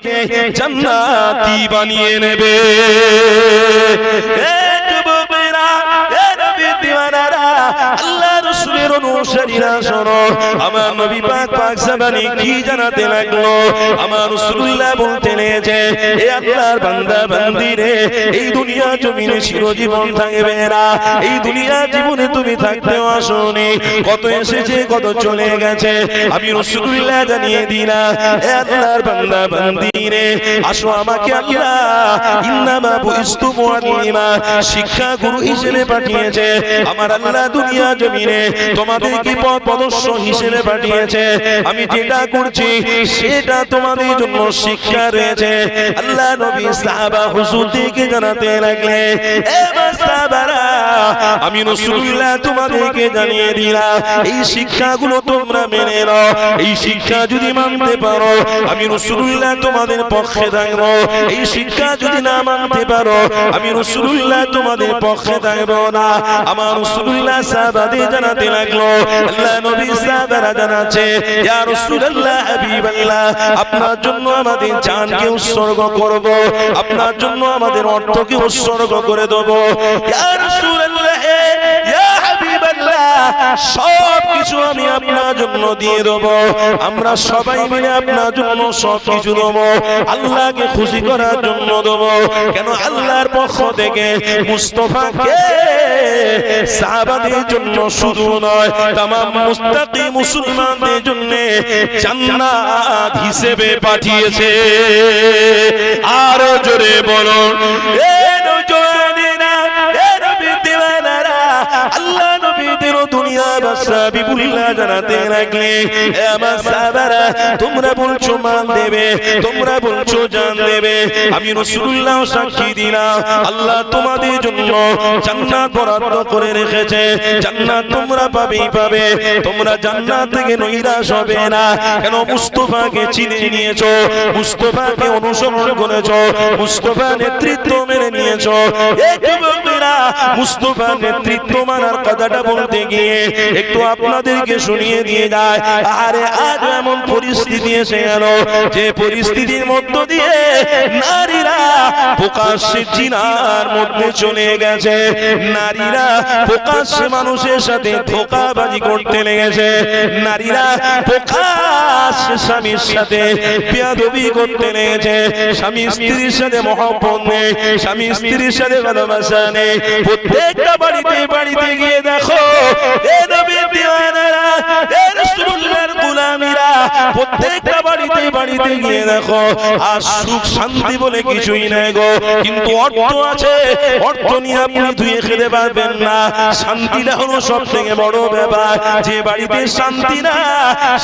তোমাকে জান্নাতি বানিয়ে নেবে। আল্লাহ রাসূলের অনুসারীরা শোনো, আমার নবী পাক পাক জাবানি কি জানাতে লাগলো। আমার রাসূলুল্লাহ বলতেন যে এ আল্লাহর বান্দা বান্দি রে, এই দুনিয়া জমিনে চিরজীবন থাকবে না। এই দুনিয়া জীবনে তুমি থাকতেও আসোনি, কত এসেছে কত চলে গেছে। আমি রাসূলুল্লাহ জানিয়ে দিলাম, এ আল্লাহর বান্দা বান্দি রে, আসো আমাকে আল্লাহ ইন্নামা বুইস্তু মুআল্লিমা, শিক্ষা গুরু হিসেবে পাঠিয়েছে। আমার আল্লাহ দুনিয়া জমিনে তোমাদেরকে পথ প্রদর্শক হিসেবে পাঠিয়েছে। আমি যেটা করছি সেটা তোমাদের জন্য শিক্ষা রয়েছে। আল্লাহ নবী সাহাবা হুজুরদেরকে জানাতে লাগলে, এ সাহাবারা, আমি রাসূলুল্লাহ তোমাদেরকে জানিয়ে দিলাম, এই শিক্ষাগুলো তোমরা মেনে নাও। এই শিক্ষা যদি মানতে পারো, আমি রাসূলুল্লাহ তোমাদের পক্ষে থাকবো। এই শিক্ষা যদি না মানতে পারো, আমি রাসূলুল্লাহ তোমাদের পক্ষে থাকবো না। আমার রাসূলুল্লাহ সাহাবাদের জানাতে লাগলো, আল্লাহ নবী সাহাবারা জানাচ্ছে, ইয়া রাসূলুল্লাহ হাবিবাল্লাহ, আপনার জন্য আমাদের জানকে উৎসর্গ করব, আপনার জন্য আমাদের অর্থকে উৎসর্গ করে দেব। ইয়া রাসূলুল্লাহ, ইয়া হাবিবাল্লাহ, সব কিছু আমি আপনার জন্য দিয়ে দেব। আমরা সবাই মিলে আপনার জন্য সব কিছু দেব, আল্লাহকে খুশি করার জন্য দেব। কেন? আল্লাহর পক্ষ থেকে মুস্তাফাকে সাহাবাদের জন্য শুধু নয়, তামাম মুস্তাকিম মুসলমানদের জন্য জান্নাত হিসেবে পাঠিয়েছে। আরো জোরে বলুন, এ নওজওয়ানেরা, এ নবীর দিওয়ানারা, আল্লাহ নবীদের দুনিয়া বাদশা বিবুল্লাহ জানাতে লাগলে, এ আমার সাহাবারা, তোমরা বলছো মান দেবে, তোমরা বলছো জান দেবে, আমি রাসূলুল্লাহ সাক্ষী দিলাম, আল্লাহ তোমাদের জন্য জান্নাত বরাদ্দ করে রেখেছে। জান্নাত তোমরা পাবেই পাবে, তোমরা জান্নাত থেকে নৈরাশ হবে না। কেন? মুস্তাফাকে চিনে নিয়েছো, মুস্তাফাকে অনুসরণ করেছো, মুস্তাফা নেতৃত্ব মেনে নিয়েছো। এই যুবকেরা, মুস্তাফা নেতৃত্ব মানার কথাটা বলতে গিয়ে একটু আপনাদেরকে শুনিয়ে দিয়ে যায়। আরে আজ এমন পরিস্থিতি এসে গেল, যে পরিস্থিতির মধ্য দিয়ে নারীরা প্রকাশ্যে জিনার মধ্যে চলে গেছে, নারীরা প্রকাশ্যে মানুষের সাথে ধোঁকাবাজি করতে লেগেছে, নারীরা প্রকাশ্যে স্বামীর সাথে বেয়াদবি করতে লেগেছে, স্বামী স্ত্রীর সাথে মহব্বত নেই, স্বামী স্ত্রীর সাথে ভালোবাসা নেই। প্রত্যেকটা বাড়িতে বাড়িতে গিয়ে দেখো, এ নবীর দিওয়ানারা, এ রাসূলুল্লাহর গোলামীরা, প্রত্যেকটা বাড়িতে বাড়িতে গিয়ে দেখো, আর সুখ শান্তি বলে কিছুই নাই গো। কিন্তু অর্থ আছে, অর্থ নিয়ে আপনি ধুয়ে খেতে পারবেন না। শান্তিটা হলো সব থেকে বড় ব্যাপার। যে বাড়িতে শান্তি না,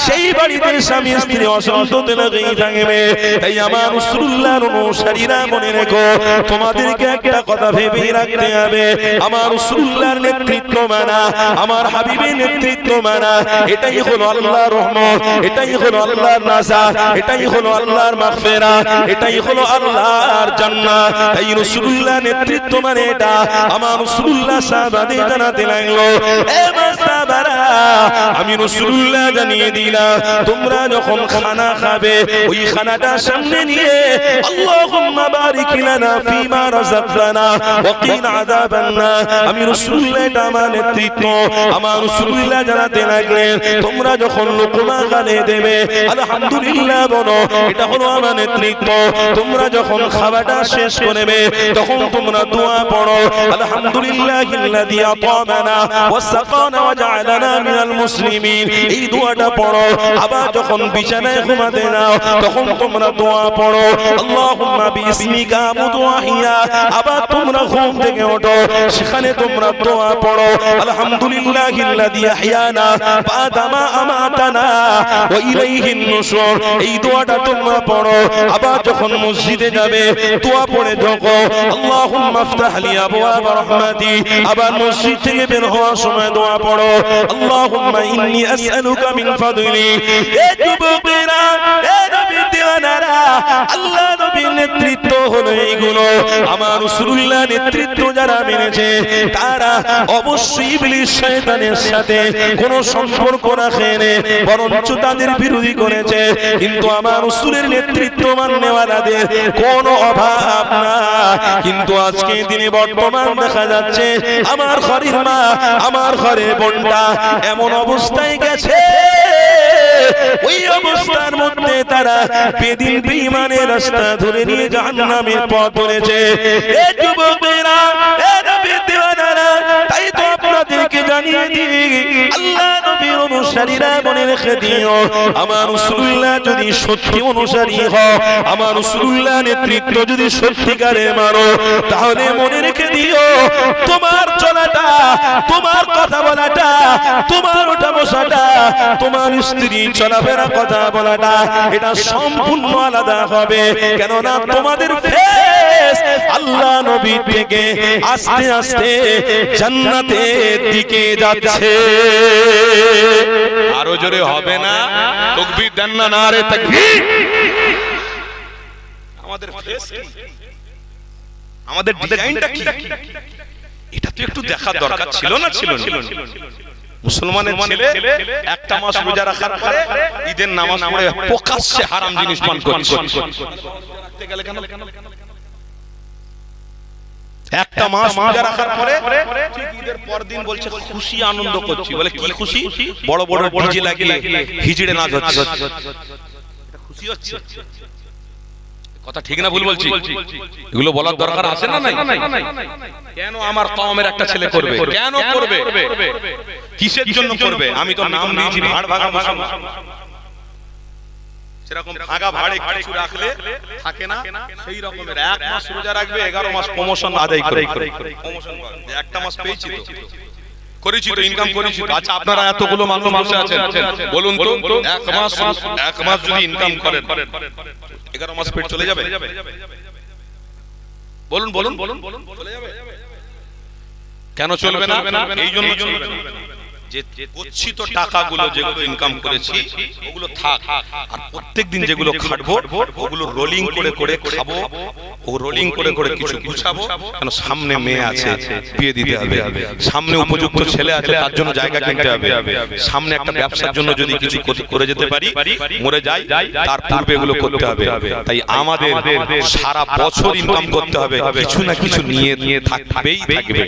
সেই বাড়িতে স্বামী স্ত্রী অশান্তিতে লেগেই থাকবে। তাই আমার রাসূলুল্লাহর অনুসারীরা মনে রেখো, তোমাদেরকে একটা কথা ভেবে রাখতে হবে, আমার রাসূলুল্লাহর নেতৃত্ব মানা, আমার হাবিবের নেতৃত্ব মানা, এটাই হলো আল্লাহর রহমত, এটাই হলো আল্লাহর নাজাত, এটাই হলো আল্লাহর মাগফিরাত, এটাই হলো আল্লাহর জান্নাত। এই রাসূলুল্লাহর নেতৃত্ব মানে এটা। আমার রাসূলুল্লাহ সাহাবাদের জানাতে লাগলো, এ সাহাবারা, আমি রাসূলুল্লাহ জানিয়ে দিলাম, তোমরা যখন খানা খাবে, ওই খানাটা সামনে নিয়ে আল্লাহুম্মা বারিক লানা ফিমা রাযাকতানা ওয়া কিনা আযাবান নার, আমি রাসূলুল্লাহ, এটা আমার নেতৃত্ব। আমার রাসূলুল্লাহ জানাতে লাগলেন, তোমরা যখন লোকমা গালে দেবে আলহামদুলিল্লাহ বলো, এটা হলো আমার নেতৃত্ব। তোমরা যখন খাবারটা শেষ করবে, তখন তোমরা দোয়া পড়ো, আলহামদুলিল্লাহিল্লাযী আতামানা ওয়া সাকানা ওয়া জাআলানা মিনাল মুসলিমিন, এই দোয়াটা পড়ো। আবার যখন বিছানায় ঘুমাতে নাও, তখন তোমরা দোয়া পড়ো, আল্লাহুম্মা বিইসমিকা মুদওয়াহিয়া। আবার তোমরা ঘুম থেকে ওঠো, সেখানে তোমরা দোয়া পড়ো, আলহামদুলিল্লাহিল্লাযী আহইয়ানা বা'দা মা আমাতানা ওয়া ইলাইহিন নুশুর, এই দোয়াটা তোমরা পড়ো। আবার যখন মসজিদে যাবে, দোয়া পড়ে ঢোকো, আল্লাহুম্মা ইফতাহ লি আবওয়াব রাহমাতি। আবার মসজিদ থেকে বের হওয়ার সময় দোয়া পড়ো, আল্লাহুম্মা ইন্নী আসআলুকা মিন ফাদলি। এ যুবকেরা, এ নবীর দিওয়ানারা, আল্লাহ নবীর নেতৃত্ব হলো হলো এইগুলো। আমার রাসূলুল্লাহ নেতৃত্ব যারা মেনেছে তারা অবশ্যই ইবলিস শয়তানের সাথে কোনো সম্পর্ক রাখেনি, বরঞ্চ তাদের বিরোধী করেছে। কিন্তু আমার রাসূলের নেতৃত্ব মাননেওয়ালাদের কোনো অভাব না। কিন্তু আজকে দিনে বর্তমান দেখা যাচ্ছে আমার ঘরের মা, আমার ঘরের বোনটা এমন অবস্থায় গেছে, ওই অবস্থার মধ্যে তারা বেদিন বেঈমানের রাস্তা ধরে নিয়ে জাহান্নামের পথ ধরেছে। এ যুবকেরা, এ নবীর দিওয়ানারা, তাই তো আপনাদেরকে জানিয়ে দিই, আল্লাহ নবীর অনুসারীরা মনে রেখে দিও, আমার রাসূলুল্লাহ যদি সত্যি অনুসারী হও, আমার রাসূলুল্লাহ নেতৃত্ব যদি সত্যিকারে মানো, তাহলে মনে রেখে দিও তোমার চলাটা, তোমার কথা বলাটা, তোমার ওঠা বসাটা, তোমার স্ত্রী চলাফেরা কথা বলাটা, এটা সম্পূর্ণ আলাদা হবে। কেননা তোমাদের ফেস আল্লাহ নবী থেকে আস্তে আস্তে জান্নাতের দিকে যাচ্ছে। আরো জোরে হবে না? তাকবীর দেন না, নারে তাকবীর। আমাদের ফেস কি, আমাদের ডিজাইনটা কি, এটা তো একটু দেখার দরকার ছিল না? ছিল না? মুসলমানের ছেলে একটা মাস রোজা রাখার পরে ঈদের নামাজ পড়ে প্রকাশ্যে হারাম জিনিস পান করছে। একটা মাস রোজা রাখার পরে ঠিক ঈদের পর দিন বলছে খুশি আনন্দ করছি। বলে কি খুশি? বড় বড় ডিজে লাগিয়ে হিজড়ে নাচ হচ্ছে। খুশি হচ্ছে? কথা ঠিক না ভুল বলছি? এগুলো বলার দরকার আছে না নাই? কেন আমার কওমের একটা ছেলে করবে? কেন করবে? কিসের জন্য করবে? আমি তো নাম দিয়েছি ভাড় ভাগা মুসলমান। সেরকম ভাগা ভাড়ে কিছু রাখলে থাকে না, সেই রকমের এক মাস রোজা রাখবে, 11 মাস প্রমোশন আদায় করে প্রমোশন পাবে। একটা মাস পেয়েছি তো, করেছি তো, ইনকাম করেছি তো। আচ্ছা, আপনারা এতগুলো মানুষ বসে আছেন, বলুন তো এক মাস যদি ইনকাম করেন 11 মাস পেট চলে যাবে? বলুন বলুন বলুন, চলে যাবে? কেন চলবে না? এই জন্য চলবে না যে করছি তো টাকাগুলো যেগুলো ইনকাম করেছি ওগুলো থাক, আর প্রত্যেকদিন যেগুলো খাটবো ওগুলো রোলিং করে করে খাবো, ও রোলিং করে করে কিছু গুছাবো। কারণ সামনে মেয়ে আছে, বিয়ে দিতে হবে, সামনে উপযুক্ত ছেলে আছে, তার জন্য জায়গা কিনতে হবে, সামনে একটা ব্যবসার জন্য যদি কিছু করে যেতে পারি, মরে যাই, তার পূর্বে এগুলো করতে হবে। তাই আমাদের সারা বছর ইনকাম করতে হবে, কিছু না কিছু নিয়ে নিয়ে থাকবেই থাকবে।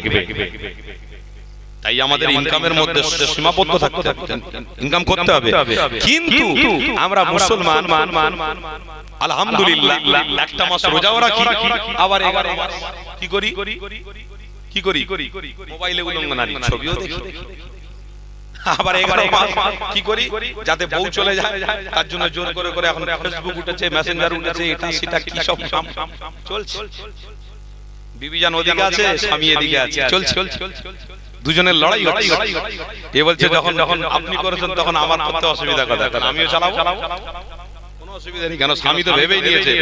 তাই আমাদের ইনকামের মধ্যে সীমাবদ্ধ থাকতে হবে, ইনকাম করতে হবে। কিন্তু আমরা মুসলমান আলহামদুলিল্লাহ একটা মাস রোজাও রাখি, আবার 11 মাস কি করি? কি করি? মোবাইলে উলঙ্গ নারী ছবিও দেখি। আবার 11 মাস কি করি? যাতে বউ চলে যায় তার জন্য জোর করে করে এখন ফেসবুক উঠেছে, মেসেঞ্জার উঠেছে, এটা সেটা কি সব চলছে। বিবিজান ওদিকে আছে, স্বামী এদিকে আছে, চলছে। দুজনের লড়াই হচ্ছে। এ বলছে যখন যখন আপনি করেছেন তখন আমার করতে অসুবিধা কথা, আমিও চালাবো, কোনো অসুবিধা নেই। কেন? স্বামী তো ভেবেই নিয়েছে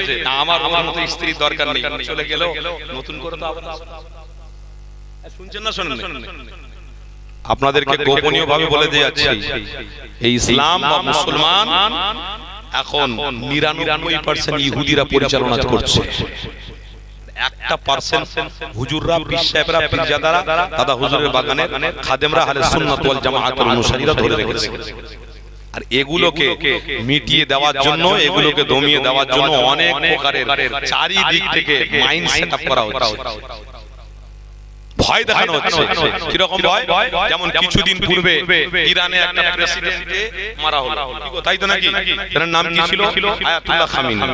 আমার আমার মতো স্ত্রীর দরকার নেই, চলে গেল নতুন করে তো আবার। শুনছেন না? শোনেন? আপনাদেরকে গোপনীয় ভাবে বলে দিয়ে যাচ্ছি, এই ইসলাম বা মুসলমান এখন 99% ইহুদিরা পরিচালনা করছে। 1% হুজুররা, পীর সাহেবরা, পীরজাদারা, দাদা হুজুরের বাগানের খাদেমরা, আহলে সুন্নাত ওয়াল জামাআতের অনুসারীরা ধরে রেখেছে। আর এগুলোকে মিটিয়ে দেওয়ার জন্য, এগুলোকে দমিয়ে দেওয়ার জন্য অনেক প্রকারের চারিদিক থেকে মাইন্ড সেটআপ করা হচ্ছে, ভয় দেখানো হচ্ছে। কিরকম ভয়? যেমন কিছুদিন পূর্বে ইরানে একটা প্রেসিডেন্টকে মারা হলো, তাই তো নাকি? তার নাম কি ছিল? Ayatollah Khamenei.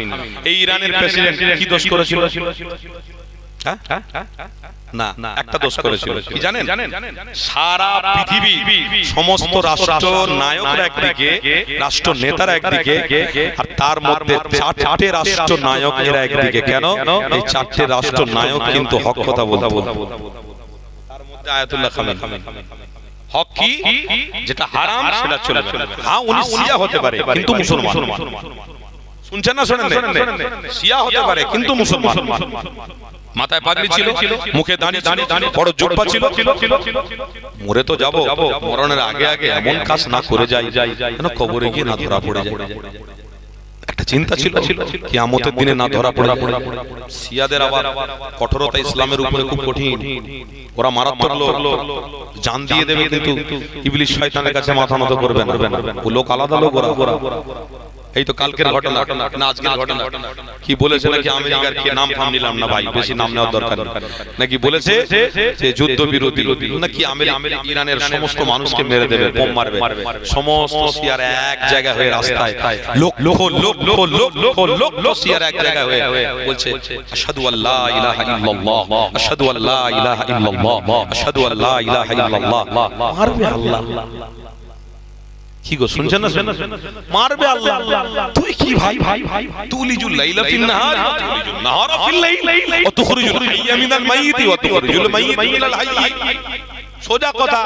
এই ইরানের প্রেসিডেন্ট কি দোষ করেছিল? না, একটা দোষ করেছিল। কি জানেন? সারা পৃথিবী সমস্ত রাষ্ট্র নায়করা একদিকে, রাষ্ট্র নেতারা একদিকে, আর তার মধ্যে 4টে রাষ্ট্র নায়ক এরা একদিকে। কেন? এই 4টে রাষ্ট্র নায়ক কিন্তু হক কথা বলতে বলতে, তার মধ্যে আয়াতুল্লাহ খামিনি। হক কি? যেটা হারাম সেটা চলবে না। হ্যাঁ, উনি শিয়া হতে পারে কিন্তু মুসলমান। শুনছেন না? শোনেন? শিয়া হতে পারে কিন্তু মুসলমান। মাথায় পাগড়ি ছিল, মুখে দাঁড়ি বড় জুব্বা ছিল। মরে তো যাব, মরণের আগে আগে এমন কাজ না করে যাই যেন কবরে গিয়ে না ধরা পড়ে যায়। একটা চিন্তা ছিল কিয়ামতের দিনে না ধরা পড়ে। শিয়াদের আবার কঠোরতা ইসলামের উপরে খুব কঠিন, ওরা মারাত্মক লোক, জান দিয়ে দেবে কিন্তু ইবলিস শয়তানের কাছে মাথা নত করবে না। ও লোক আলাদা লোক ওরা। এই তো কালকের ঘটনা না আজকের ঘটনা, কি বলেছে নাকি আমেরিকার, কি নাম ফাম নিলাম না ভাই, বেশি নাম নেওয়ার দরকার নাকি, বলেছে যে যুদ্ধ বিরোধী নাকি আমেরিকা ইরানের সমস্ত মানুষকে মেরে দেবে, বোম মারবে, সমস্ত শিয়ার এক জায়গা হয়ে রাস্তায় লোক লোক লোক লোক লোক লোক লোক লোক শিয়ার এক জায়গা হয়ে বলছে আশহাদু আল্লা ইলাহা ইল্লাল্লাহ, আশহাদু আল্লা ইলাহা ইল্লাল্লাহ, আশহাদু আল্লা ইলাহা ইল্লাল্লাহ। মারবে আল্লাহ। কি গো শুনছেন না? মারবে আল্লাহ। তুই কি ভাই তুলিজুল লাইলা ফিল নাহার তুলিজুল নাহারা ফিল লাইল ওয়া তুখরিজুল হাইয়া মিনাল মাইয়িত ওয়া তুখরিজুল মাইয়িত মিনাল হাইয়্য। সোজা কথা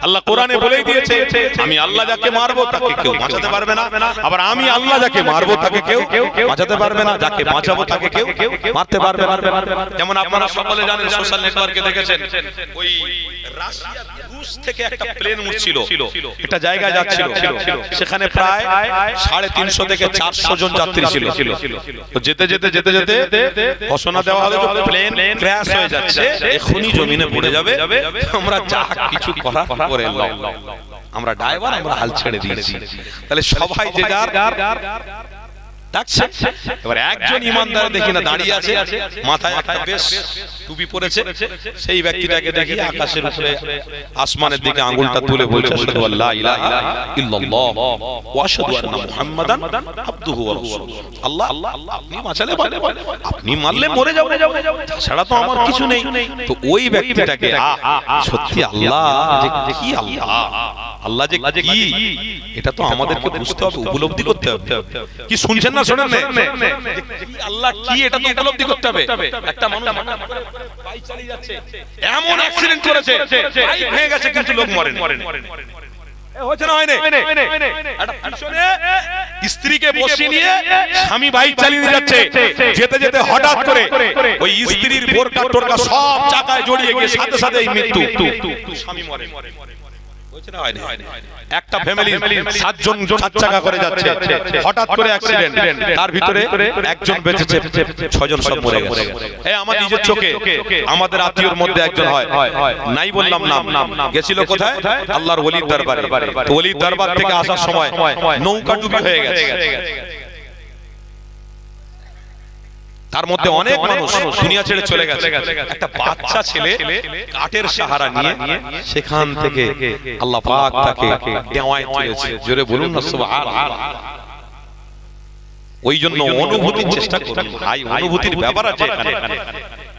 আল্লাহ কোরআনে বলেই দিয়েছে, আমি আল্লাহ যাকে মারবো তাকে কেউ বাঁচাতে পারবে না, আবার আমি আল্লাহ যাকে মারবো তাকে কেউ বাঁচাতে পারবে না, যাকে বাঁচাবো তাকে কেউ মারতে পারবে না। যেমন আপনারা সকলে জানেন, সোশ্যাল নেটওয়ার্কে দেখেছেন, ওই রাশিয়া রুশ থেকে একটা প্লেন উঠছিল, একটা জায়গায় যাচ্ছিল, সেখানে প্রায় 350 থেকে 400 জন যাত্রী ছিল। তো যেতে যেতে যেতে যেতে ঘোষণা দেওয়া হলো যে প্লেন ক্র্যাশ হয়ে যাচ্ছে, এখনই জমিনে পড়ে যাবে, আমরা যা কিছু করা করে নাও, আমরা ড্রাইভার, আমরা হাল ছেড়ে দিয়েছি। তাহলে সবাই যে যার ডাকছে। এবার একজন ইমানদার দেখি না দাঁড়িয়ে আছে, মাথায় একটা বেশ টুপি পরেছে, সেই ব্যক্তিটাকে দেখি আকাশের উপরে আসমানের দিকে আঙ্গুলটা তুলে বলছে আশহাদু আল্লা ইলাহা ইল্লাল্লাহ ওয়া আশহাদু আন্না মুহাম্মাদান আবদুহু ওয়া রাসূলুহু। আল্লাহ আপনি বাঁচালে ভালো, আপনি মারলে মরে যাবো, ছাড়া তো আমার কিছু নেই। তো ওই ব্যক্তিটাকে সত্যি আল্লাহ যে কি, আল্লাহ যে কি, এটা তো আমাদেরকে বুঝতে হবে, উপলব্ধি করতে হবে। কি শুনছেন না? শোনেন না, আল্লাহ কি এটা তো উপলব্ধি করতে হবে। একটা মানুষ বাইক চালিয়ে যাচ্ছে, এমন অ্যাক্সিডেন্ট করেছে, বাইক ভেঙে গেছে কিন্তু লোক মরেনি। হচ্ছে না, হয়নি? একটা পিছনে স্ত্রীকে বসিয়ে নিয়ে স্বামী বাইক চালিয়ে যাচ্ছে, যেতে যেতে হঠাৎ করে ওই স্ত্রীর বোরকা টোরকা সব চাকায় জড়িয়ে গিয়ে সাথে সাথে মৃত্যু, স্বামী মরে। একটা ফ্যামিলি 7 জন 4 চাকা করে যাচ্ছে, হঠাৎ করে অ্যাক্সিডেন্ট, তার ভিতরে একজন বেঁচেছে, 6 জন সব মরে গেছে। এই আমার নিজের চোখে আমাদের আত্মীয়র মধ্যে একজন হয়, নাই বললাম নাম, গেছিল কোথায়? আল্লাহর ওলির দরবারে। তো ওলির দরবার থেকে আসার সময় নৌকা ডুবি হয়ে গেছে, তার মধ্যে অনেক মানুষ দুনিয়া ছেড়ে চলে গেছে। একটা বাচ্চা ছেলে কাঠের সাহারা নিয়ে সেখান থেকে আল্লাহ পাক তাকে দেওয়ায় তুলেছে। জোরে বলুন না সুবহানাল্লাহ। ওই জন্য অনুভূতির চেষ্টা করুন ভাই, অনুভূতির ব্যাপার আছে এখানে।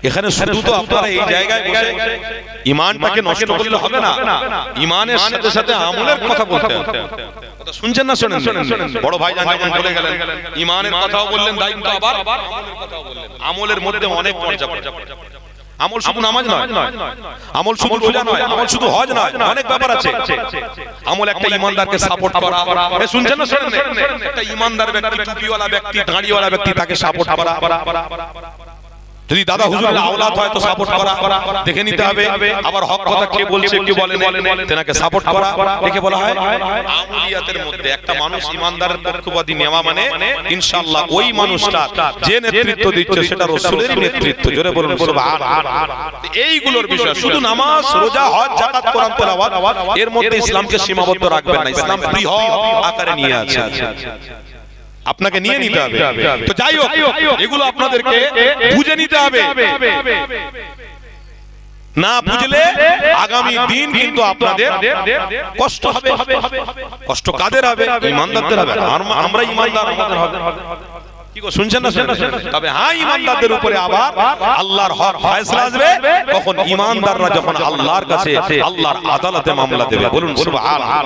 এখানে শুধু তো আপনারা এই জায়গায় বসে ঈমানটাকে নষ্ট করলে হবে না, ঈমানের সাথে সাথে আমলের কথা বলতে হবে। কথা শুনছেন না? শোনেন। বড় ভাইজান যখন বলে গেলেন, ঈমানের কথাও বললেন, দায়িত্ব আবার আমলের কথাও বললেন। আমলের মধ্যে অনেক পর্যায়। আমল শুধু নামাজ নয়, আমল শুধু রোজা নয়, আমল শুধু হজ নয়, অনেক ব্যাপার আছে। আমল একটা ঈমানদারকে সাপোর্ট করা, শুনছেন না? শোনেন, একটা ঈমানদার ব্যক্তি, টুপিওয়ালা ব্যক্তি, দাঁড়িওয়ালা ব্যক্তি, তাকে সাপোর্ট করা। যদি দাদা হুজুরের আওলাদ হয় তো সাপোর্ট করা, দেখে নিতে হবে। আবার হক কথা কে বলছে কে বলে না, তেনাকে সাপোর্ট করা, দেখে বলা হয় আউলিয়াতের মধ্যে একটা মানুষ ঈমানদারের পক্ষপাতী নেওয়া মানে ইনশাআল্লাহ ওই মানুষটা যে নেতৃত্ব দিচ্ছে সেটা রাসূলেরই নেতৃত্ব। জোরে বলুন সুবহানাল্লাহ। এইগুলোর বিষয় শুধু নামাজ, রোজা, হজ, যাকাত, কোরআন তেলাওয়াত, এর মধ্যে ইসলামকে সীমাবদ্ধ রাখবেন না। ইসলাম বৃহৎ আকারে নিয়ে আছে, আপনাকে নিয়ে নিতে হবে। তো যাই হোক, এগুলো আপনাদেরকে বুঝে নিতে হবে। না বুঝলে আগামী দিন কিন্তু আপনাদের কষ্ট হবে। কষ্ট কাদের হবে? ঈমানদারদের হবে। আমরা ঈমানদার, আমাদের হবে। কি গো শুনছেন না? তবে হ্যাঁ, ঈমানদারদের উপরে আবার আল্লাহর হক ফয়সালা আসবে তখন ঈমানদাররা যখন আল্লাহর কাছে আল্লাহর আদালতে মামলা দেবে। বলুন সুবহানাল্লাহ।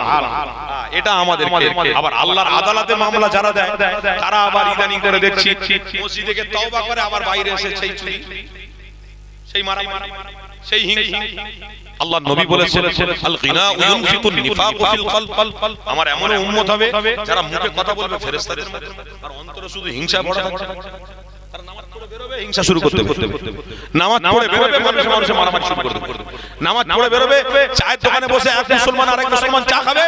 এটা আমাদেরকে আবার আল্লাহর আদালতে মামলা যারা দেয় তারা আবার ইদানিং করে দেখছি মসজিদে গিয়ে তওবা করে, আবার বাইরে এসে সেই চুরি, সেই মারামারি, সেই হিংসা। আল্লাহর নবী বলেছেন আল গিনা ইউনফিকুন নিফাকু ফিল কলব। আমার এমন উম্মত হবে যারা মুখে কথা বলবে ফেরেশতাদের মতো, আর অন্তরে শুধু হিংসা ভরা থাকবে। তারা নামাজ পড়ে বেরোবে, হিংসা শুরু করতে করতে, নামাজ পড়ে বেরোবে, মানুষে মারামারি শুরু করতে করতে, নামাজ পড়ে বেরোবে, চায়ের দোকানে বসে এক মুসলমান আরেক মুসলমান চা খাবে,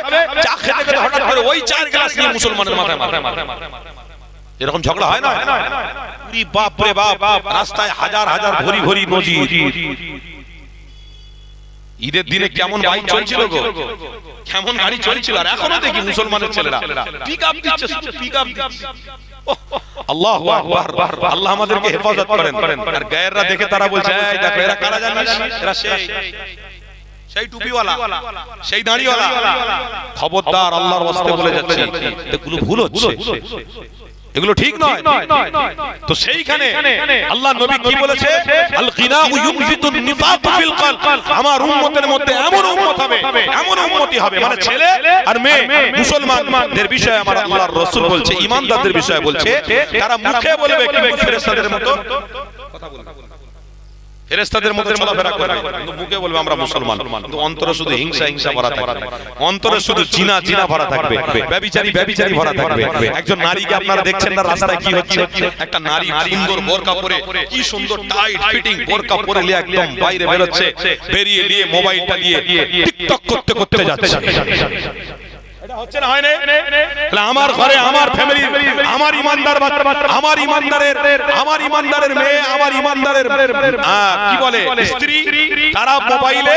চা খেতে খেতে হঠাৎ করে ওই চায়ের গ্লাস নিয়ে মুসলমানের মাথায় মারে। এরকম ঝগড়া হয় না? পুরি বাপ রে বাপ, রাস্তায় হাজার হাজার ভরি ভরি নজির। ঈদের দিনে কেমন বাইক চলছিল গো, কেমন গাড়ি চলছিল। আর এখনো দেখি মুসলমানের ছেলেরা পিকআপ দিচ্ছে, পিকআপ দিচ্ছে। আল্লাহু আকবার, আল্লাহ আমাদেরকে হেফাজত করেন। আর গায়েররা দেখে তারা বলছে, এই দেখো এরা কারা জানিস, এরা সেই টুপিওয়ালা, সেই দাড়িওয়ালা। খবরদার, আল্লাহর ওয়াস্তে বলে যাচ্ছে, এগুলো ভুল হচ্ছে, এগুলো ঠিক নয়। তো সেইখানে আল্লাহ নবী কি বলেছে, আল গিনাউ ইউনফিতুন নিফাক ফিল কলব। আমার উম্মতের মধ্যে এমন উম্মত হবে, এমন উম্মতি হবে, মানে ছেলে আর মেয়ে মুসলমানদের বিষয়ে আমার আল্লাহর রাসূল বলছে, ঈমানদারদের বিষয়ে বলছে, তারা মুখে বলবে কিন্তু ফেরেশতাদের মতো কথা বলবে, ফেরেশতাদের মতো চলাফেরা করবে, কিন্তু মুখে বলবে আমরা মুসলমান, কিন্তু অন্তরে শুধু হিংসা হিংসা ভরা থাকবে, অন্তরে শুধু জিনা জিনা ভরা থাকবে, ব্যভিচারী ব্যভিচারী ভরা থাকবে। একজন নারীকে আপনারা দেখছেন না রাস্তায় কি হচ্ছে, একটা নারী সুন্দর বোরকা পরে, কি সুন্দর টাইট ফিটিং বোরকা পরে নিয়ে একদম বাইরে বের হচ্ছে, বেরিয়ে নিয়ে মোবাইলটা নিয়ে টিকটক করতে করতে যাচ্ছে। এটা হচ্ছে না, হয় না? তাহলে আমার ঘরে, আমার ফ্যামিলি, আমার ইমানদার বাচ্চা, আমার ইমানদারের মেয়ে, আমার ইমানদারের কি বলে স্ত্রী, তারা মোবাইলে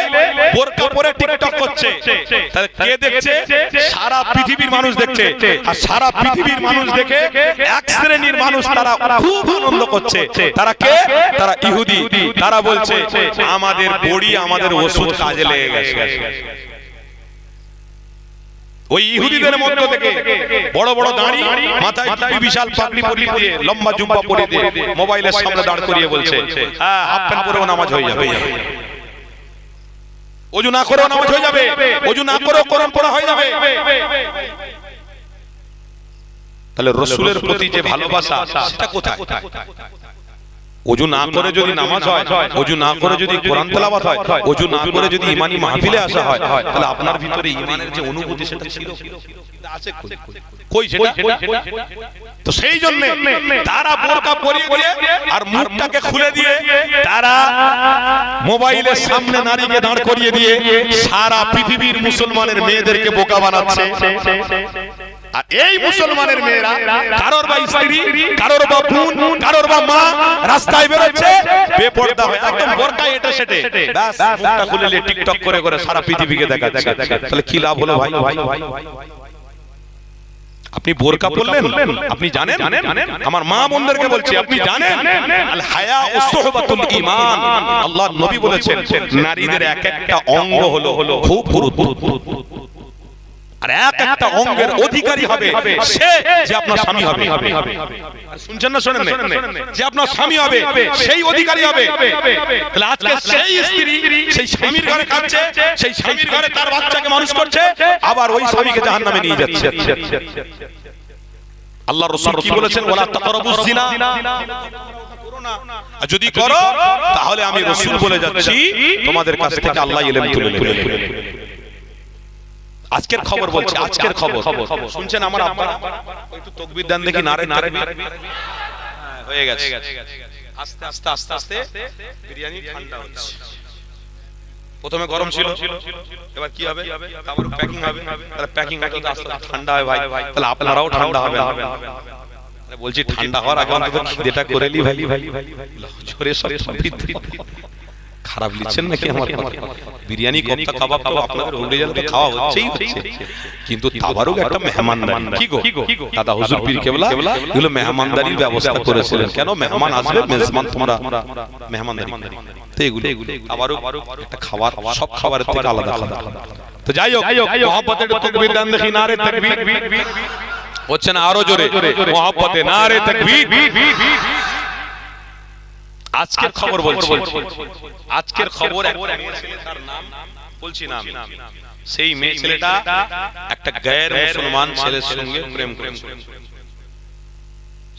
বোরকা পরে টিকটক করছে। তাহলে কে দেখছে? সারা পৃথিবীর মানুষ দেখছে। আর সারা পৃথিবীর মানুষ দেখে এক শ্রেণীর মানুষ তারা খুব আনন্দ করছে। তারা কে? তারা ইহুদি। তারা বলছে আমাদের বড়ি, আমাদের ওষুধ কাজে লেগে গেছে। ওই ইহুদিদের মধ্য থেকে বড় বড় দাড়ি, মাথায় টুপি, বিশাল পাগড়ি পরিয়ে দিয়ে, লম্বা জুব্বা পরিয়ে দিয়ে মোবাইলের সামনে দাঁড় করিয়ে বলছে, হ্যাঁ হাফ প্যান্ট পরেও নামাজ হয়ে যাবে, ওযু না করেও নামাজ হয়ে যাবে, ওযু না করেও কোরআন পড়া হয়ে যাবে। তাহলে রাসূলের প্রতি যে ভালোবাসা, সেটা কোথায়? ওযু না করে যদি নামাজ হয়, ওযু না করে যদি কোরআন তেলাওয়াত হয়, ওযু না করে যদি ঈমানি মাহফিলে আসা হয়, তাহলে আপনার ভিতরে ঈমানের যে অনুভূতি সেটা ছিল আছে কই? সেটা তো সেই জন্য তারা বোরকা পরিয়ে দিয়ে আর মুখটাকে খুলে দিয়ে তারা মোবাইলের সামনে নারীকে দাঁড় করিয়ে দিয়ে সারা পৃথিবীর মুসলমানের মেয়েদেরকে বোকা বানাচ্ছে। আর এই মুসলমানের মেয়েরা, কারোর বা স্ত্রী, কারোর বা বোন, কারোর বা মা রাস্তায় বেরোচ্ছে বেপরদা হয়ে, একদম বোরকা এটা সেটে, ব্যাস মুখটা খুলে নিয়ে টিকটক করে করে সারা পৃথিবীকে দেখাচ্ছে। তাহলে কি লাভ হলো ভাই? আপনি বোরকা পরলেন, আপনি জানেন, আমার মা বোনদেরকে বলছি, আপনি জানেন আল হায়া উসহুবাতুল ঈমান। আল্লাহর নবী বলেছেন নারীদের এক একটা অঙ্গ হলো খুব গুরুত্বপূর্ণ, আর এক একটা অঙ্গের অধিকারী হবে সে যে আপনার স্বামী হবে। শুনছেন না? শোনেন না? যে আপনার স্বামী হবে সেই অধিকারী হবে। তাহলে আজকে সেই স্ত্রী সেই স্বামীর ঘরে খাচ্ছে, সেই স্বামীর ঘরে তার বাচ্চাকে মানুষ করছে, আবার ওই স্বামীকে জাহান্নামে নিয়ে যাচ্ছে। আল্লাহর রাসূল কি বলেছেন? ওয়ালা তাকরাবুজ জিনা, যদি করো তাহলে আমি রাসূল বলে যাচ্ছি তোমাদের কাছ থেকে আল্লাহ ইলম তুলে নেবে। আজকের খবর বলছি, আজকের খবর শুনছেন? আমার আব্বা একটু তাকবীর দেন দেখি, নারে নারে হয়ে গেছে। আস্তে আস্তে আস্তে আস্তে বিরিয়ানি ঠান্ডা হচ্ছে। প্রথমে গরম ছিল, এবার কি হবে? আবার প্যাকিং হবে। তাহলে প্যাকিং হতে আস্তে আস্তে ঠান্ডা হয় ভাই, তাহলে আপনারাও ঠান্ডা হবে। বলছি ঠান্ডা হওয়ার আগে অন্তত খিদেটা করে নি ভাই। জোরে সব খারাপ লিখছেন নাকি? আমার বিরিয়ানি, কোপ্তা, কাবাব তো আপনাদের অরিজিনাল তো খাওয়া হচ্ছেই হচ্ছে, কিন্তু তাবারুক একটা মেহমানদারি। কি গো দাদা হুজুর পীর কেবলা এগুলো মেহমানদারির ব্যবস্থা করেছিলেন। কেন? মেহমান আসবে, মেজবান তোমরা মেহমানদারি, তো এগুলো তাবারুক একটা খাবার, সব খাবারের থেকে আলাদা আলাদা। তো যাই হোক, মহব্বতের তাকবীর দেন দেখি, নারে তাকবীর হচ্ছে না? আরো জোরে মহব্বতে নারে তাকবীর। আজকের খবর বলছি, আজকের খবর একটা মেয়ে ছেলে, তার নাম বলছি না আমি, সেই মেয়ে ছেলেটা একটা গায়ের মুসলমান ছেলের সঙ্গে প্রেম করেছে।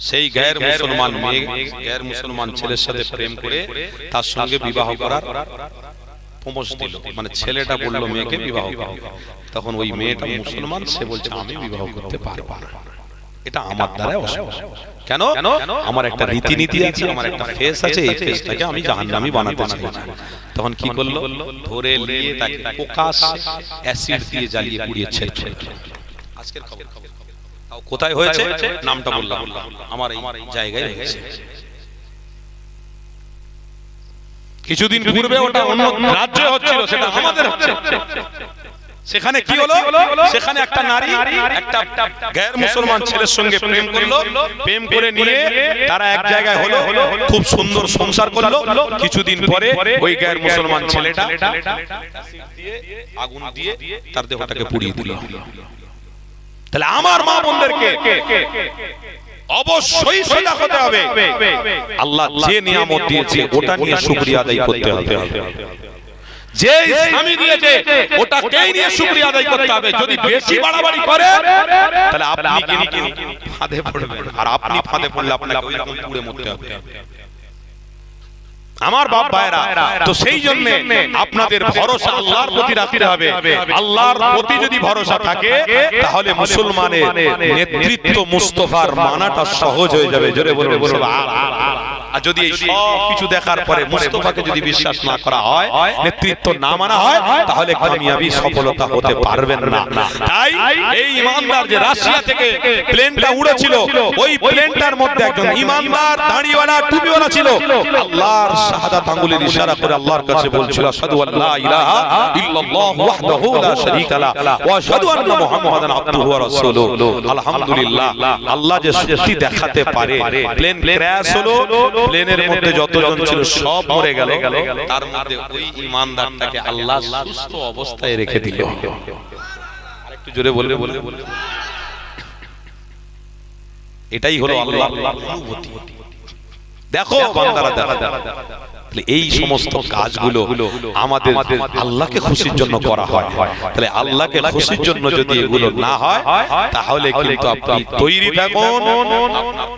সেই গায়ের মুসলমান মেয়ে গায়ের মুসলমান ছেলের সাথে প্রেম করে তার সঙ্গে বিবাহ করার প্রপোজ দিল, মানে ছেলেটা বলল মেয়েকে বিবাহ করো। তখন ওই মেয়েটা মুসলমান, সে বলছে আমি বিবাহ করতে পারবো না, এটা আমার দ্বারা অসম্ভব। কেন? আমার একটা রীতিনীতি আছে, আমার একটা ফেস আছে, এই ফেসটাকে আমি জাহান্নামী বানাতে চাই। তখন কি করলো? ধরে নিয়ে তাকে প্রকাশ অ্যাসিড দিয়ে জ্বালিয়ে পুড়িয়ে ছেড়ে। আজকের খবর। কোথায় হয়েছে নামটা বললাম, আমার এই জায়গায় হয়েছে। কিছুদিন পূর্বে ওটা অন্য রাজ্যে হচ্ছিল, সেটা আমাদের হচ্ছে। সেখানে কি হলো, সেখানে একটা নারী একটা গায়ের মুসলমান ছেলের সঙ্গে প্রেম করলো, প্রেম করে নিয়ে তারা এক জায়গায় হলো, খুব সুন্দর সংসার করলো। কিছুদিন পরে ওই গায়ের মুসলমান ছেলেটা আগুন দিয়ে তার দেহটাকে পুড়িয়ে দিল। তাহলে আমার মা বোনদেরকে অবশ্যই সজাগ হতে হবে। আল্লাহ যে নিয়ামত দিয়েছে ওটা নিয়ে শুকরিয়া আদায় করতে হবে। যে স্বামী দিয়েছে ওটাকেই নিয়ে শুকরিয়া আদায় করতে হবে। যদি বেশি বাড়াবাড়ি করে তাহলে আপনি কি ফাঁদে পড়বেন, আর আপনি ফাঁদে পড়লে আপনাকে ওইরকম পুড়ে মরতে হবে। আমার বাপ ভাইরা, তো সেই জন্য আপনাদের ভরসা আল্লাহর প্রতি রাখতে হবে। আল্লাহর প্রতি যদি ভরসা থাকে তাহলে মুসলমানের নেতৃত্ব মুস্তাফার মানাটা সহজ হয়ে যাবে। জোরে বলুন সুবহানাল্লাহ। আর যদি এই সব কিছু দেখার পরে মুস্তাফাকে যদি বিশ্বাস না করা হয়, নেতৃত্ব না মানা হয়, তাহলে কামিয়াবি সফলতা হতে পারবেন না। তাই এই ইমানদার যে রাশিয়া থেকে প্লেনটা উড়েছিল, ওই প্লেনটার মধ্যে একজন ইমানদার দাড়িওয়ালা টুপিওয়ালা ছিল। আল্লাহর শাহাদাত আঙ্গুলের ইশারা করে আল্লাহর কাছে বলছিল, আশহাদু আল্লা ইলাহা ইল্লাল্লাহু ওয়াহদাহু লা শারীকা লা ওয়া আশহাদু আন্না মুহাম্মাদান আবদুহু ওয়া রাসূলুহু। আলহামদুলিল্লাহ, আল্লাহ যে শক্তি দেখাতে পারে। প্লেন ক্র্যাশ হলো, প্লেনের মধ্যে যতজন ছিল সব মরে গেল, তার মধ্যে ওই ইমানদারটাকে আল্লাহ সুস্থ অবস্থায় রেখে দিল। আরেকটু জোরে বলবে। এটাই হলো আল্লাহর অনুভূতি। দেখো বান্দারা, এই সমস্ত কাজগুলো আমাদের আল্লাহকে খুশির জন্য করা হয়। তাহলে আল্লাহকে খুশির জন্য যদি এগুলো না হয়, তাহলে কিন্তু আপনি তৈরি থাকুন,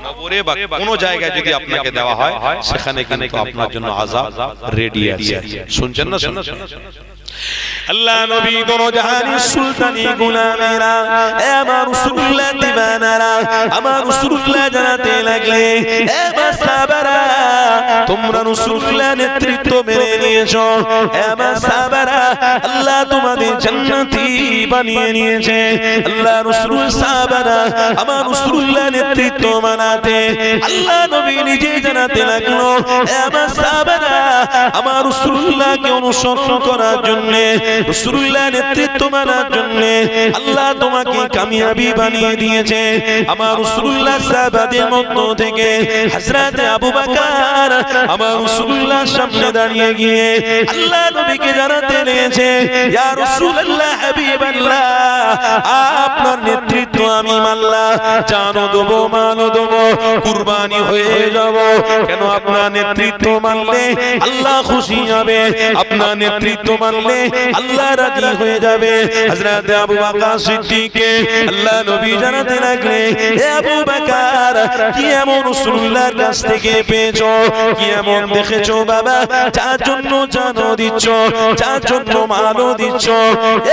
কবরে বা কোনো জায়গায় যদি আপনাকে দেওয়া হয়, সেখানে কিন্তু আপনার জন্য আযাব রেডি আছে। শুনছেন না? শুনছেন? আল্লাহ নবী দোনো জাহানের সুলতানি গোলামেরা, আমার রাসূলুল্লাহ দিবানারা, আমার রাসূলুল্লাহ জানাতে লাগলে, আমার সাহাবারা, তোমরা রাসূলুল্লাহ নেতৃত্ব মেনে নিয়েছো। আমার সাহাবারা, আল্লাহ তোমাদের জান্নাতি বানিয়ে নিয়েছে। আল্লাহ রাসূল সাহাবারা আমার রাসূলুল্লাহ নেতৃত্ব মানাতে আল্লাহ নবী নিজে জানাতে লাগলো, আমার সাহাবারা, আমার রাসূলুল্লাহকে অনুসরণ করার জন্য, রাসূলুল্লাহ নেতৃত্ব মানার জন্য আল্লাহ তোমাকে কামিয়াবি বানিয়ে দিয়েছে। আমার রাসূলুল্লাহ সাহাবাদের মধ্য থেকে হযরত আবু বকর আমার রাসূলুল্লাহর সামনে দাঁড়িয়ে গিয়ে আল্লাহ নবীকে জানাতে লেগেছে, ইয়া রাসূলুল্লাহ হাবিবাল্লাহ, আপনার নেতৃত্ব আমি মানলাম, জানও দেব, মালও দেব, কুরবানি হয়ে যাব। কেন? আপনার নেতৃত্ব মানলে আল্লাহ খুশি হবে, আপনার নেতৃত্ব মানলে আল্লাহ রাজি হয়ে যাবে। হযরত আবু বকর সিদ্দিককে আল্লাহ নবী জানাতে লাগলে, হে আবু বকর, কি এমন রাসূলুল্লাহর কাছ থেকে পেয়েছো, কি এমন দেখেছো বাবা, যার জন্য জানও দিচ্ছ, যার জন্য মালও দিচ্ছ?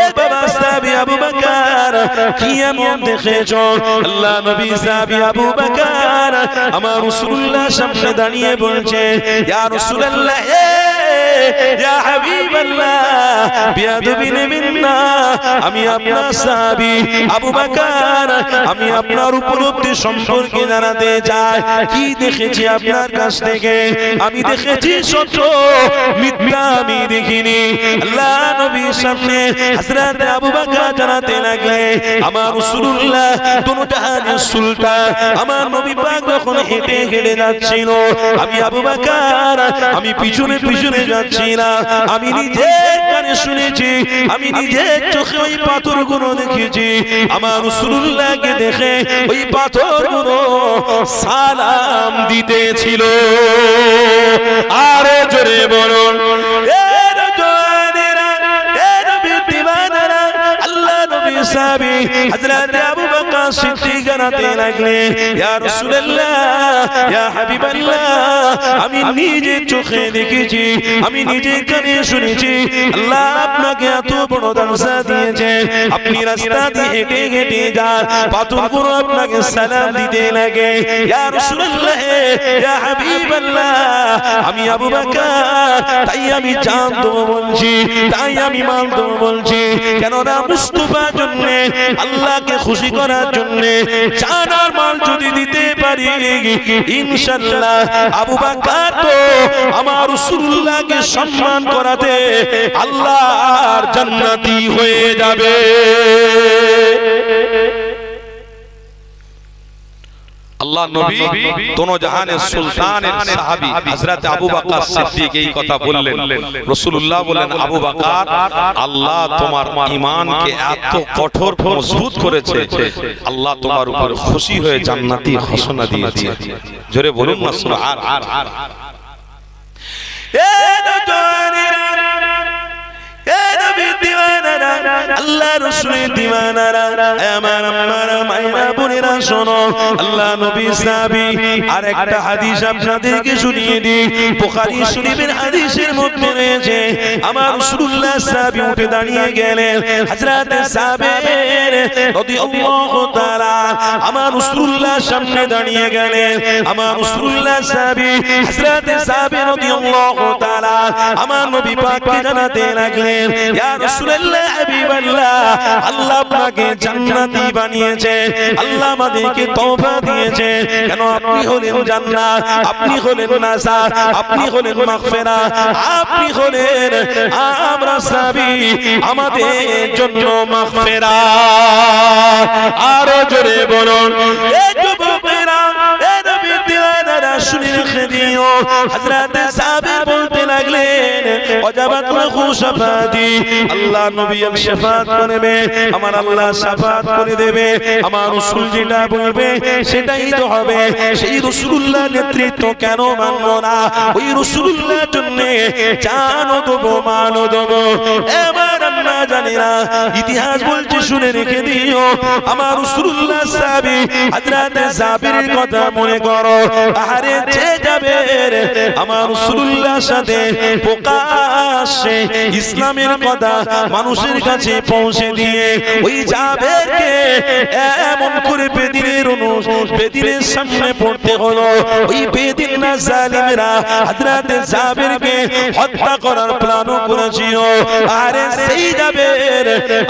এ বাবা সাহাবী আবু বকর, কি এমন দেখেছো? আল্লাহ নবী সাহাবী আবু বকর আমার রাসূলুল্লাহর সামনে দাঁড়িয়ে বলছে, ইয়া রাসূলুল্লাহ, ইয়া হাবিবাল্লাহ, বিয়াদবি নেবেন না, আমি আপনার সাহাবী আবু বকর, আমি আপনার উপলব্ধি সম্পর্কে জানাতে চাই। কি দেখেছি আপনার কাছ থেকে? আমি দেখেছি সত্য, মিথ্যা আমি দেখিনি। আল্লাহ নবীর সামনে হযরত আবু বকর জানাতে লাগলে, আমার রাসূলুল্লাহ দোনো জাহানের সুলতান, আমার নবী পাক যখন হেঁটে হেঁটে যাচ্ছিল, আমি আবু বকর আমি পিছনে পিছনে যাচ্ছি না, আমি নিজের কানে শুনেছি, আমি নিজের চোখে ওই পাথরগুলো দেখেছি। আমার রাসূলুল্লাহকে দেখে ওই পাথরগুলো সালাম দিতেছিল। আরো জোরে বলুন, সাহাবী হযরত আবু বকর সিদ্দিক জানাতে লাগলেন, ইয়া রাসূলুল্লাহ, ইয়া হাবিবাল্লাহ, আমি নিজে চোখে দেখেছি, আমি নিজে কানে শুনেছি আল্লাহ আপনাকে এত বড় দরজা দিয়েছে। আপনি রাস্তা দিয়ে হেঁটে হেঁটে যান, পাথরগুলো আপনাকে সালাম দিতে লাগে। ইয়া রাসূলুল্লাহ, ইয়া হাবিবাল্লাহ, আমি আবু বকর, তাই আমি জানতো বলছি, তাই আমি মানতো বলছি, কেননা মুস্তাফার জন্য, আল্লাহকে খুশি করার জন্য জানার মাল যদি দিতে পারি ইনশাআল্লাহ আবু বকর তো আমার রাসূলুল্লাহকে সম্মান করাতে আল্লাহর জান্নাতি হয়ে যাবে। আল্লাহ নবী দোনো জাহানের সুলতানের সাহাবী হযরত আবু বকর সিদ্দিক এই কথা বললেন। রাসূলুল্লাহ বলেন, আবু বকর, আল্লাহ তোমার ঈমানকে এত কঠোর মজবুত করেছে, আল্লাহ তোমার উপর খুশি হয়ে জান্নাতি ঘোষণা দিয়েছে। জোরে বলুন না সুবহান। আল্লাহ রাসূলের দিওয়ানারা, আমার আম্মারা, মায়েরা, বোনেরা শোনো, আল্লাহ নবী সাহাবী আরেকটা হাদিস আপনাদেরকে শুনিয়ে দিই। বুখারী শরীফের হাদিসের মধ্যে রয়েছে, আমার রাসূলুল্লাহ সাহাবী উঠে দাঁড়িয়ে গেলেন, হযরত সাবের রাদিয়াল্লাহু তাআলা আমার রাসূলুল্লাহ সামনে দাঁড়িয়ে গেলেন। আমার রাসূলুল্লাহ সাহাবী হযরত সাবের রাদিয়াল্লাহু তাআলা আমার নবী পাককে জানাতে লাগলেন, ইয়া রাসূলুল্লাহ, হাবিবাল্লাহ, আল্লাহ আপনাকে জান্নাতি বানিয়েছে, আল্লাহ আমাদেরকে তওবা দিয়েছে। কেন? আপনি হলেন জান্নাত, আপনি হলেন নাজাত, আপনি হলেন মাগফিরাত, আপনি হলেন আমরা সাহাবী, আমাদের জন্য মাগফিরাত। আরো জোরে বলুন, এ যুবকেরা, এ নবীর দিওয়ানারা, শুনে রেখে দিও। হযরত সাবের বলতে লাগলেন, ওয়াজাবাত লাহু শাফাতি, আল্লাহ নবী শাফাত করবে, আমার আল্লাহ শাফাত করে দেবে, আমার রাসূল যেটা বলবে সেটাই তো হবে। সেই রাসূলুল্লাহ নেতৃত্ব কেন মানব না? ওই রাসূলুল্লাহর জন্য জানও দেবো, মালও দেবো। এবার আমরা জানি না, ইতিহাস বলছে, শুনে রেখে দিও। আমার রাসূলুল্লাহ সাহাবী হযরত জাবেরের কথা মনে করো। আহারে যে জাবের আমার রাসূলুল্লাহর সাথে প্রকাশ্যে ইসলামের কথা মানুষের কাছে পৌঁছে দিয়ে ওই জাবেরকে এমন করে বেদিনের সামনে পড়তে হলো। ওই বেদিনা জালিমরা হযরত জাবেরকে হত্যা করার প্ল্যান করেছিল। আরে সেই জাবের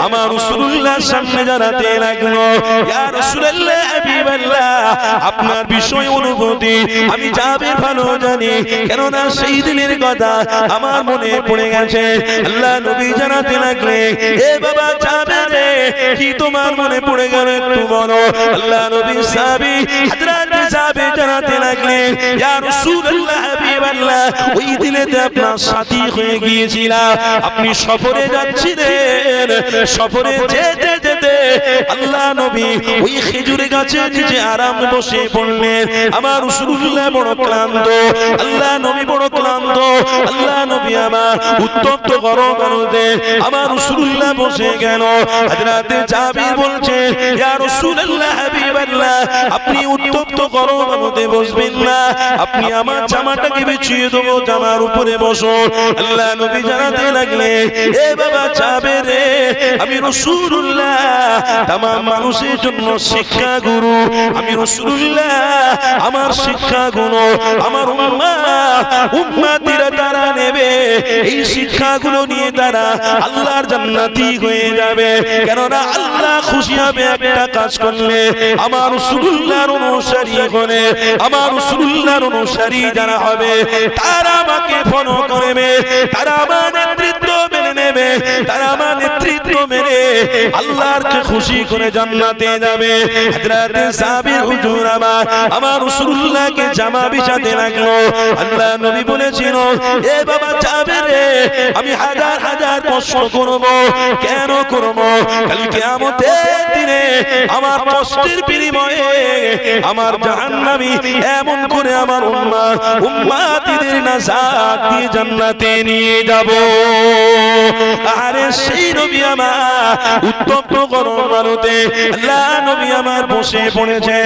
আমার রাসূলুল্লাহর সামনে জানাতে লাগলো, ইয়া রাসূলুল্লাহ, হাবিবাল্লাহ, আপনার বিষয় অনুভূতি আমি জাবের ভালো জানি, কেননা সেই দিনের কথা আমার মনে পড়ে গেছে। আল্লাহ নবী জানাতে লাগলেন, এ বাবা জাবের, কি তোমার মনে পড়ে গেল একটু বলো। আল্লাহ নবী সাহাবী হযরত জাবের জানাতে লাগলেন, ইয়া রাসূলুল্লাহ, হাবিবাল্লাহ, ওই দিনেতে আপনার সাথী হয়ে গিয়েছিলাম, আপনি সফরে যাচ্ছিলেন, সফরে যেতে যেতে আল্লাহ নবী ওই খেজুর গাছের নিচে আরাম বসে পড়লেন। আমার রাসূলুল্লাহ বড় ক্লান্ত, আল্লাহ নবী বড় ক্লান্ত, আল্লাহ নবী আমার উত্তপ্ত গরম আলোতে আমার রাসূলুল্লাহ বসে গেল। হযরত জাবির বলছে, ইয়া রাসূলুল্লাহ, হাবিবাল্লাহ, আপনি উত্তপ্ত গরম আলোতে বসবেন না, আপনি আমার জামাটাকে বিছিয়ে দেবো, জামার উপরে বসো। আল্লাহ নবী জানাতে লাগলেন, এ বাবা জাবের, আমি রাসূলুল্লাহ তামাম মানুষের জন্য শিক্ষা গুরু, আমি রাসূলুল্লাহ, আমার শিক্ষা গুরু, আমার উম্মতিরা তারা নেবে, এই শিক্ষাগুলো নিয়ে তারা আল্লাহর জান্নাতি হয়ে যাবে। কেননা আল্লাহ খুশি হবে একটা কাজ করলে, আমার রাসূলুল্লাহর অনুসারী হলে, আমার রাসূলুল্লাহর অনুসারী যারা হবে তারা আমাকে ফলো করবে, তারা আমার নেতৃত্ব মেনে নেবে, তারা আমার নেতৃত্ব মেনে আল্লাহকে খুশি করে জান্নাতে যাবে। হযরত সাহাবী হুজুর আমার রাসূলুল্লাহকে জামা বিছাতে লাগলো। আল্লাহ নবী বলেছিল, এ বাবা জাবের, আমি হাজার হাজার কষ্ট করব, কেন করব? কাল কিয়ামতের দিনে আমার কষ্টের বিনিময়ে আমার জাহান্নামী এমন করে আমার উম্মতিদের নাজাত দিয়ে জান্নাতে নিয়ে যাব। আরে সেই নবী আমার উত্তপ্ত গরম আলোতে আল্লাহ নবী আমার বসে পড়েছে।